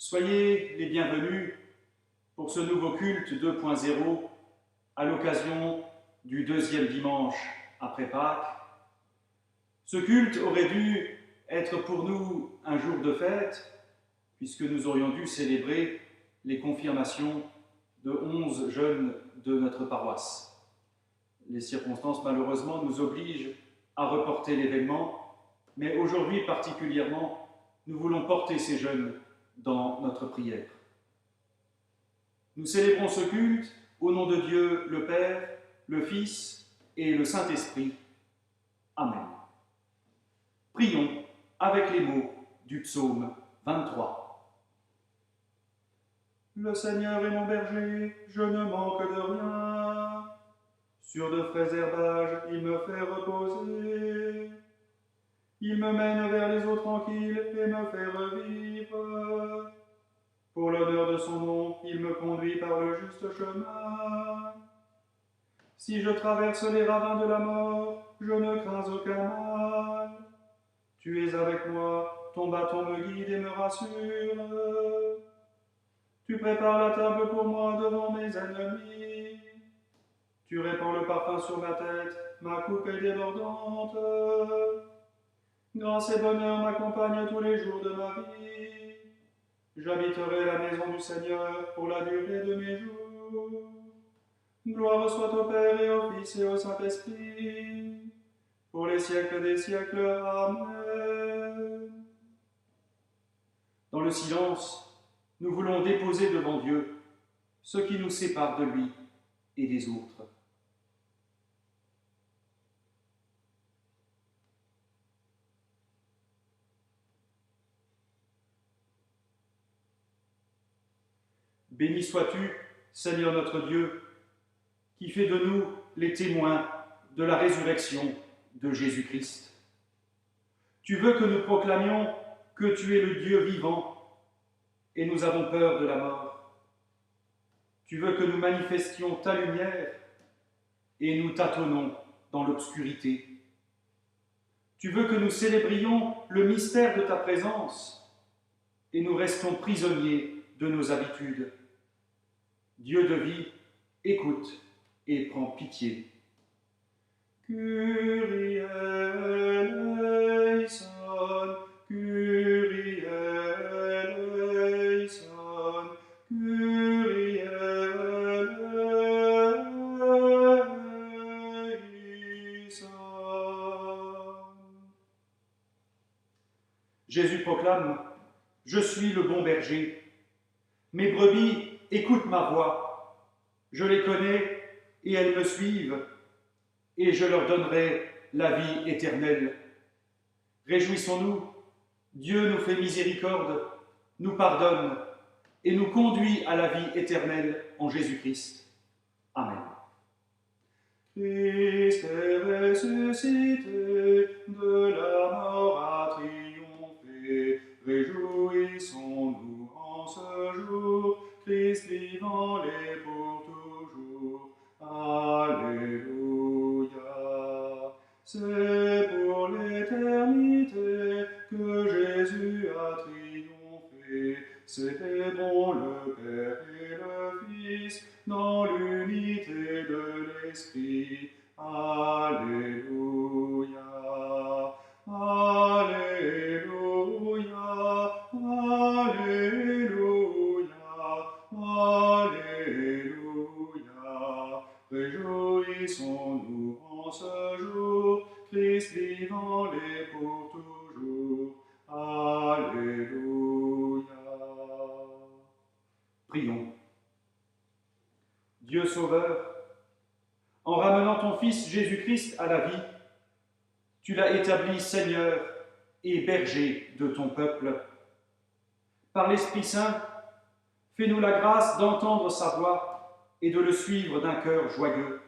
Soyez les bienvenus pour ce nouveau culte 2.0 à l'occasion du deuxième dimanche après Pâques. Ce culte aurait dû être pour nous un jour de fête, puisque nous aurions dû célébrer les confirmations de 11 jeunes de notre paroisse. Les circonstances, malheureusement, nous obligent à reporter l'événement, mais aujourd'hui particulièrement, nous voulons porter ces jeunes dans notre prière. Nous célébrons ce culte au nom de Dieu le Père, le Fils et le Saint-Esprit. Amen. Prions avec les mots du psaume 23. Le Seigneur est mon berger, je ne manque de rien. Sur de frais herbages, il me fait reposer. Il me mène vers les eaux tranquilles et me fait revivre. Pour l'honneur de son nom, il me conduit par le juste chemin. Si je traverse les ravins de la mort, je ne crains aucun mal. Tu es avec moi, ton bâton me guide et me rassure. Tu prépares la table pour moi devant mes ennemis. Tu répands le parfum sur ma tête, ma coupe est débordante. Grâce et bonheur m'accompagnent tous les jours de ma vie. J'habiterai la maison du Seigneur pour la durée de mes jours. Gloire soit au Père et au Fils et au Saint-Esprit, pour les siècles des siècles. Amen. Dans le silence, nous voulons déposer devant Dieu ce qui nous sépare de lui et des autres. Béni sois-tu, Seigneur notre Dieu, qui fais de nous les témoins de la résurrection de Jésus-Christ. Tu veux que nous proclamions que tu es le Dieu vivant et nous avons peur de la mort. Tu veux que nous manifestions ta lumière et nous tâtonnons dans l'obscurité. Tu veux que nous célébrions le mystère de ta présence et nous restons prisonniers de nos habitudes. Dieu de vie, écoute et prends pitié. Kyrie eleison, Kyrie eleison, Kyrie eleison. Jésus proclame: Je suis le bon berger. Mes brebis écoutent ma voix. Je les connais et elles me suivent, et je leur donnerai la vie éternelle. Réjouissons-nous, Dieu nous fait miséricorde, nous pardonne et nous conduit à la vie éternelle en Jésus-Christ. Amen. Christ est ressuscité, de la mort a triomphé. Réjouissons-nous en ce jour, Christ vivant l'est pour toujours. Alléluia. C'est pour l'éternité que Jésus a triomphé. Célébrons le Père et le Fils dans l'unité de l'Esprit. Alléluia. Alléluia. Alléluia. Alléluia. Réjouissons-nous en ce jour, Christ vivant l'est pour toujours. Alléluia. Prions. Dieu Sauveur, en ramenant ton Fils Jésus-Christ à la vie, tu l'as établi Seigneur et berger de ton peuple. Par l'Esprit Saint, fais-nous la grâce d'entendre sa voix et de le suivre d'un cœur joyeux.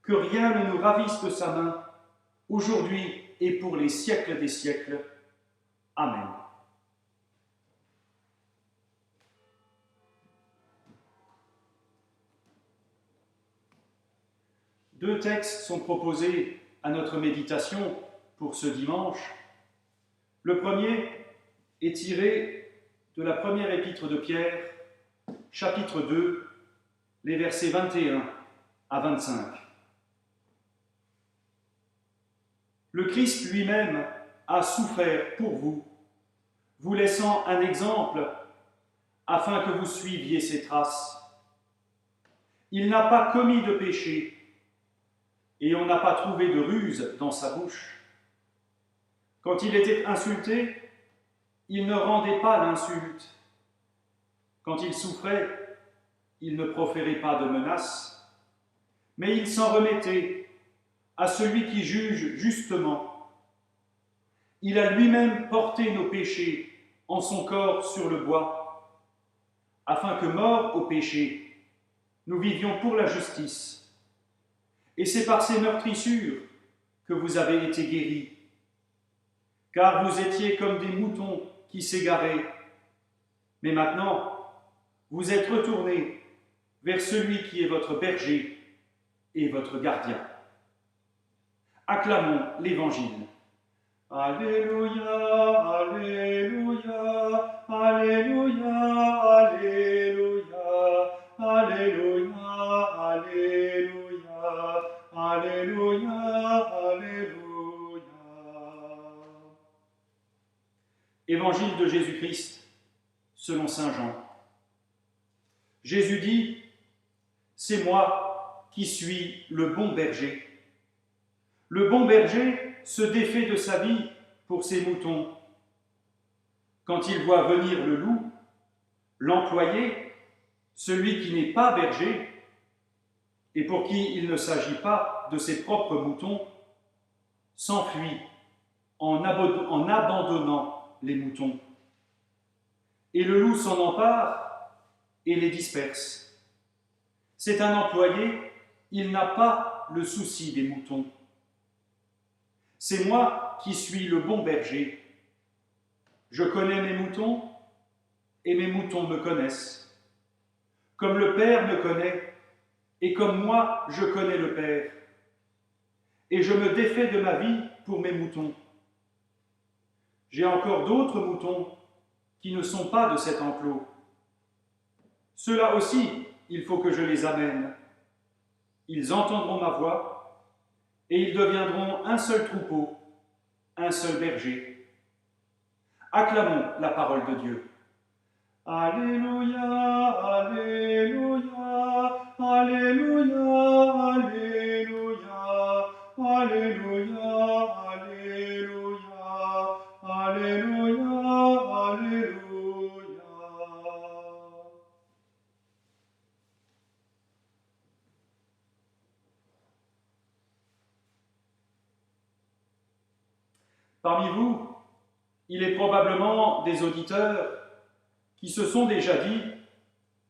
Que rien ne nous ravisse de sa main, aujourd'hui et pour les siècles des siècles. Amen. Deux textes sont proposés à notre méditation pour ce dimanche. Le premier est tiré de la première épître de Pierre, chapitre 2, les versets 21 à 25. Le Christ lui-même a souffert pour vous, vous laissant un exemple afin que vous suiviez ses traces. Il n'a pas commis de péché et on n'a pas trouvé de ruse dans sa bouche. Quand il était insulté, il ne rendait pas l'insulte. Quand il souffrait, il ne proférait pas de menaces, mais il s'en remettait à celui qui juge justement. Il a lui-même porté nos péchés en son corps sur le bois, afin que, morts au péché, nous vivions pour la justice. Et c'est par ces meurtrissures que vous avez été guéris, car vous étiez comme des moutons qui s'égaraient. Mais maintenant, vous êtes retournés vers celui qui est votre berger et votre gardien. Acclamons l'Évangile. Alléluia, Alléluia, Alléluia, Alléluia, Alléluia, Alléluia, Alléluia, Alléluia. Évangile de Jésus-Christ selon saint Jean. Jésus dit, « C'est moi qui suis le bon berger. » Le bon berger se défait de sa vie pour ses moutons. Quand il voit venir le loup, l'employé, celui qui n'est pas berger, et pour qui il ne s'agit pas de ses propres moutons, s'enfuit en abandonnant les moutons. Et le loup s'en empare et les disperse. C'est un employé, il n'a pas le souci des moutons. C'est moi qui suis le bon berger. Je connais mes moutons et mes moutons me connaissent. Comme le Père me connaît et comme moi je connais le Père. Et je me défais de ma vie pour mes moutons. J'ai encore d'autres moutons qui ne sont pas de cet enclos. Ceux-là aussi, il faut que je les amène. Ils entendront ma voix et ils deviendront un seul troupeau, un seul berger. Acclamons la parole de Dieu. Alléluia, Alléluia, Alléluia, Alléluia, Alléluia, Alléluia, Alléluia, Alléluia. Parmi vous, il est probablement des auditeurs qui se sont déjà dit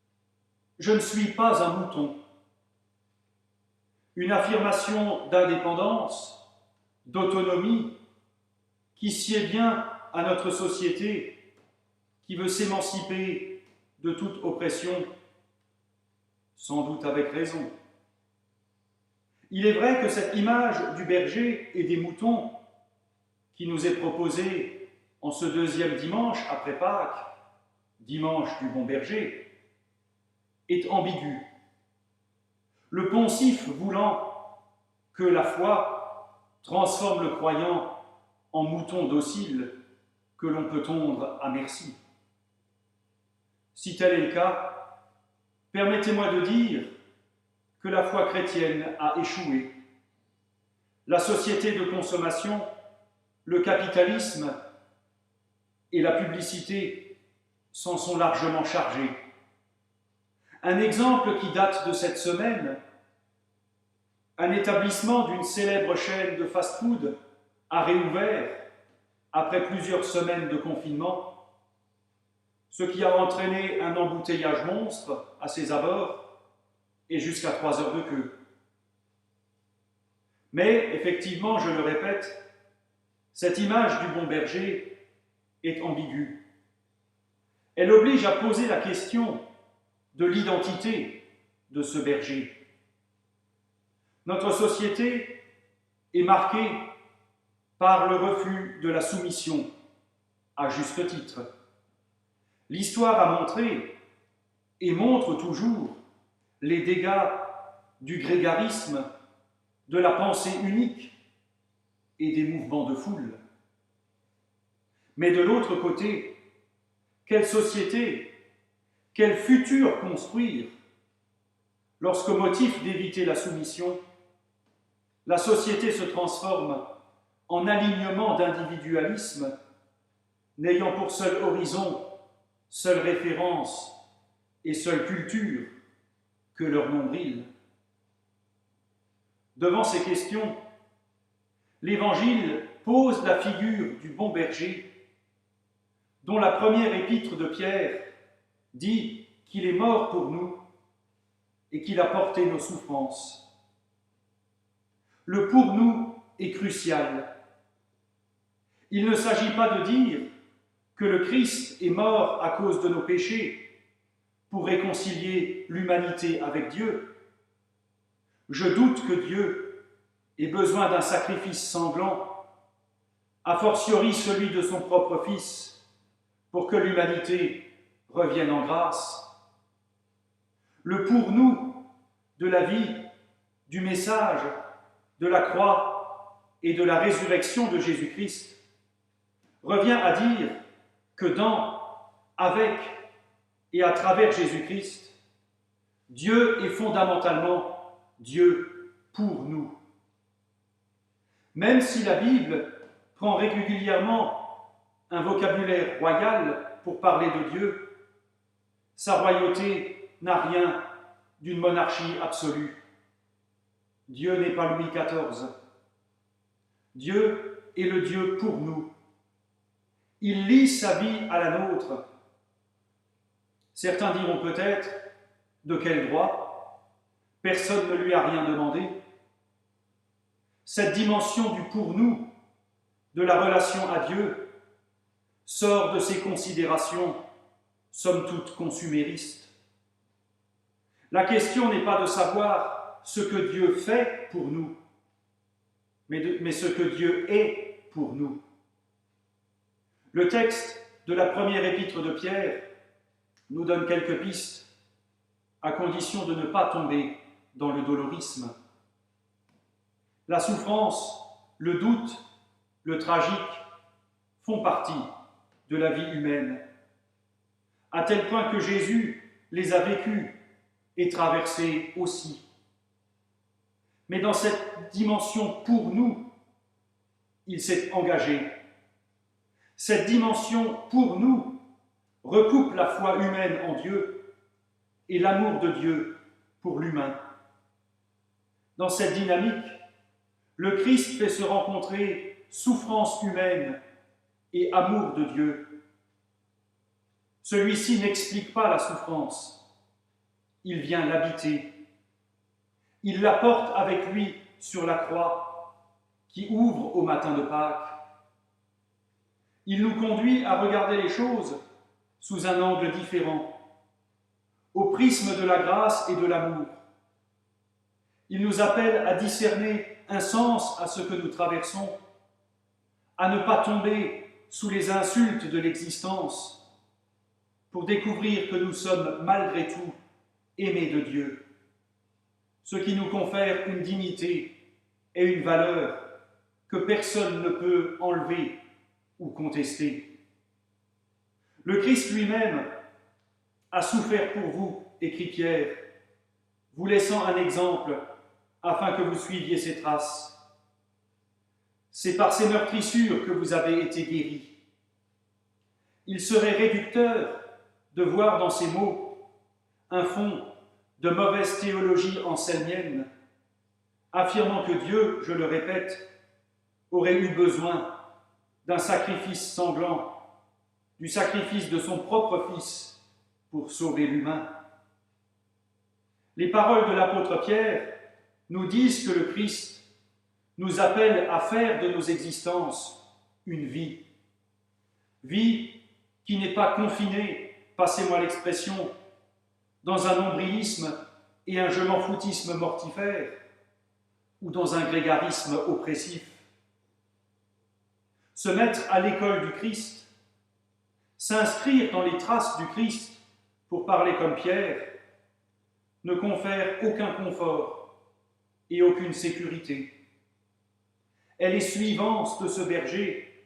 « Je ne suis pas un mouton ». Une affirmation d'indépendance, d'autonomie, qui sied bien à notre société, qui veut s'émanciper de toute oppression, sans doute avec raison. Il est vrai que cette image du berger et des moutons qui nous est proposée en ce deuxième dimanche après Pâques, dimanche du bon berger, est ambiguë. Le poncif voulant que la foi transforme le croyant en mouton docile que l'on peut tondre à merci. Si tel est le cas, permettez-moi de dire que la foi chrétienne a échoué. La société de consommation, le capitalisme et la publicité s'en sont largement chargés. Un exemple qui date de cette semaine, un établissement d'une célèbre chaîne de fast-food a réouvert après plusieurs semaines de confinement, ce qui a entraîné un embouteillage monstre à ses abords et jusqu'à 3 heures de queue. Mais effectivement, je le répète, cette image du bon berger est ambiguë. Elle oblige à poser la question de l'identité de ce berger. Notre société est marquée par le refus de la soumission, à juste titre. L'histoire a montré, et montre toujours, les dégâts du grégarisme, de la pensée unique et des mouvements de foule. Mais de l'autre côté, quelle société, quel futur construire lorsqu'au motif d'éviter la soumission, la société se transforme en alignement d'individualisme, n'ayant pour seul horizon, seule référence et seule culture que leur nombril. Devant ces questions, l'Évangile pose la figure du bon berger, dont la première épître de Pierre dit qu'il est mort pour nous et qu'il a porté nos souffrances. Le pour nous est crucial. Il ne s'agit pas de dire que le Christ est mort à cause de nos péchés pour réconcilier l'humanité avec Dieu. Je doute que Dieu ait besoin d'un sacrifice sanglant, a fortiori celui de son propre Fils, pour que l'humanité revienne en grâce. Le pour nous de la vie, du message, de la croix et de la résurrection de Jésus-Christ revient à dire que dans, avec et à travers Jésus-Christ, Dieu est fondamentalement Dieu pour nous. Même si la Bible prend régulièrement un vocabulaire royal pour parler de Dieu, sa royauté n'a rien d'une monarchie absolue. Dieu n'est pas Louis XIV. Dieu est le Dieu pour nous. Il lie sa vie à la nôtre. Certains diront peut-être, de quel droit? Personne ne lui a rien demandé. Cette dimension du pour nous, de la relation à Dieu, sort de ces considérations, somme toute consuméristes. La question n'est pas de savoir ce que Dieu fait pour nous, mais ce que Dieu est pour nous. Le texte de la première épître de Pierre nous donne quelques pistes, à condition de ne pas tomber dans le dolorisme. La souffrance, le doute, le tragique font partie de la vie humaine, à tel point que Jésus les a vécus et traversés aussi. Mais dans cette dimension pour nous, il s'est engagé. Cette dimension pour nous recoupe la foi humaine en Dieu et l'amour de Dieu pour l'humain. Dans cette dynamique, le Christ fait se rencontrer souffrance humaine et amour de Dieu. Celui-ci n'explique pas la souffrance, il vient l'habiter. Il la porte avec lui sur la croix qui ouvre au matin de Pâques. Il nous conduit à regarder les choses sous un angle différent, au prisme de la grâce et de l'amour. Il nous appelle à discerner un sens à ce que nous traversons, à ne pas tomber sous les insultes de l'existence, pour découvrir que nous sommes malgré tout aimés de Dieu, ce qui nous confère une dignité et une valeur que personne ne peut enlever ou contester. Le Christ lui-même a souffert pour vous, écrit Pierre, vous laissant un exemple afin que vous suiviez ses traces. C'est par ses meurtrissures que vous avez été guéris. Il serait réducteur de voir dans ces mots un fond de mauvaise théologie anselmienne, affirmant que Dieu, je le répète, aurait eu besoin d'un sacrifice sanglant, du sacrifice de son propre Fils pour sauver l'humain. Les paroles de l'apôtre Pierre nous disent que le Christ nous appelle à faire de nos existences une vie. Vie qui n'est pas confinée, passez-moi l'expression, dans un nombrilisme et un je m'en foutisme mortifère, ou dans un grégarisme oppressif. Se mettre à l'école du Christ, s'inscrire dans les traces du Christ, pour parler comme Pierre, ne confère aucun confort et aucune sécurité. Elle est suivance de ce berger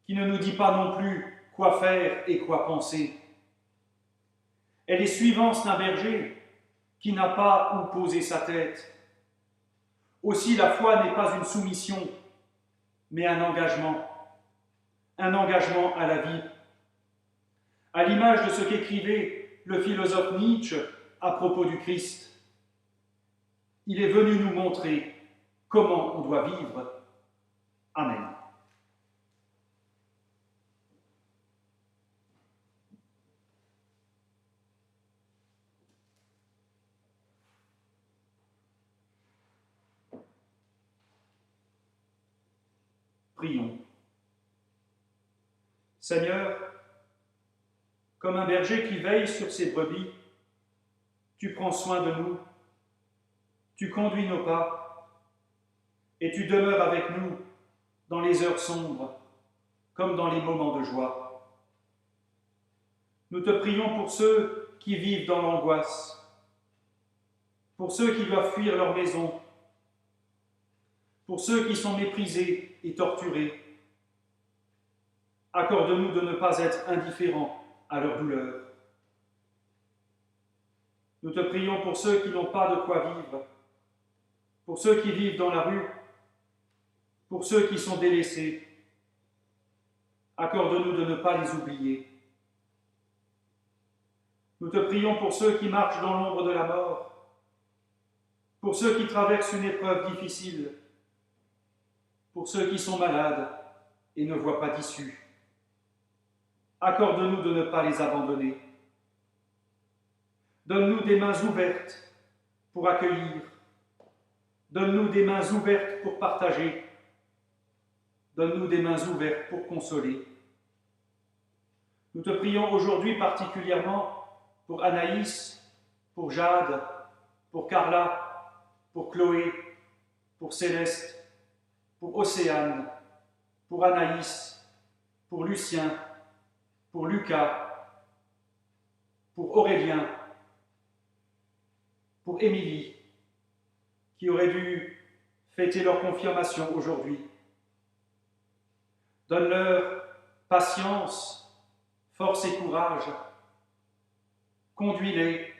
qui ne nous dit pas non plus quoi faire et quoi penser. Elle est suivance d'un berger qui n'a pas où poser sa tête. Aussi, la foi n'est pas une soumission, mais un engagement à la vie. À l'image de ce qu'écrivait le philosophe Nietzsche à propos du Christ. Il est venu nous montrer comment on doit vivre. Amen. Prions. Seigneur, comme un berger qui veille sur ses brebis, tu prends soin de nous, tu conduis nos pas, et tu demeures avec nous dans les heures sombres, comme dans les moments de joie. Nous te prions pour ceux qui vivent dans l'angoisse, pour ceux qui doivent fuir leur maison, pour ceux qui sont méprisés et torturés. Accorde-nous de ne pas être indifférents à leur douleur. Nous te prions pour ceux qui n'ont pas de quoi vivre, pour ceux qui vivent dans la rue, pour ceux qui sont délaissés. Accorde-nous de ne pas les oublier. Nous te prions pour ceux qui marchent dans l'ombre de la mort, pour ceux qui traversent une épreuve difficile, pour ceux qui sont malades et ne voient pas d'issue. Accorde-nous de ne pas les abandonner. Donne-nous des mains ouvertes pour accueillir. Donne-nous des mains ouvertes pour partager. Donne-nous des mains ouvertes pour consoler. Nous te prions aujourd'hui particulièrement pour Anaïs, pour Jade, pour Carla, pour Chloé, pour Céleste, pour Océane, pour Anaïs, pour Lucien, pour Lucas, pour Aurélien, pour Émilie, qui auraient dû fêter leur confirmation aujourd'hui. Donne-leur patience, force et courage. Conduis-les,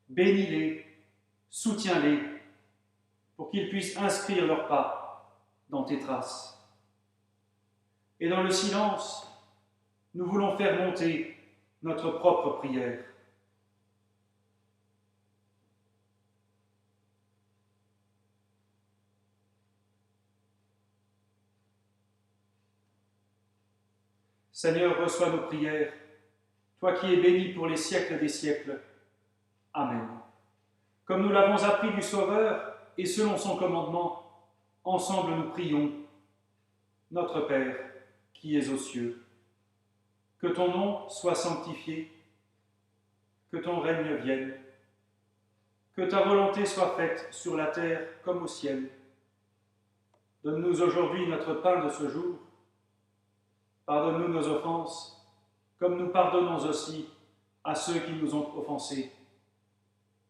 bénis-les, soutiens-les, pour qu'ils puissent inscrire leurs pas dans tes traces. Et dans le silence, nous voulons faire monter notre propre prière. Seigneur, reçois nos prières, toi qui es béni pour les siècles des siècles. Amen. Comme nous l'avons appris du Sauveur et selon son commandement, ensemble nous prions. Notre Père, qui es aux cieux, que ton nom soit sanctifié, que ton règne vienne, que ta volonté soit faite sur la terre comme au ciel. Donne-nous aujourd'hui notre pain de ce jour. Pardonne-nous nos offenses, comme nous pardonnons aussi à ceux qui nous ont offensés.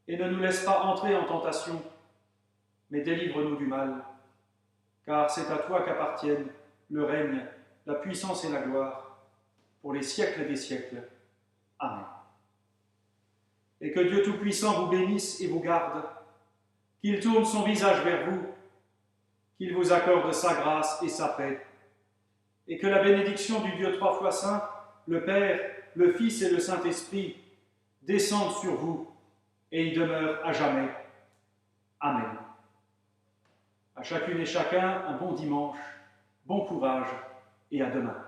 Et ne nous laisse pas entrer en tentation, mais délivre-nous du mal, car c'est à toi qu'appartiennent le règne, la puissance et la gloire, pour les siècles des siècles. Amen. Et que Dieu Tout-Puissant vous bénisse et vous garde, qu'il tourne son visage vers vous, qu'il vous accorde sa grâce et sa paix, et que la bénédiction du Dieu trois fois saint, le Père, le Fils et le Saint-Esprit, descendent sur vous et y demeurent à jamais. Amen. À chacune et chacun, un bon dimanche, bon courage et à demain.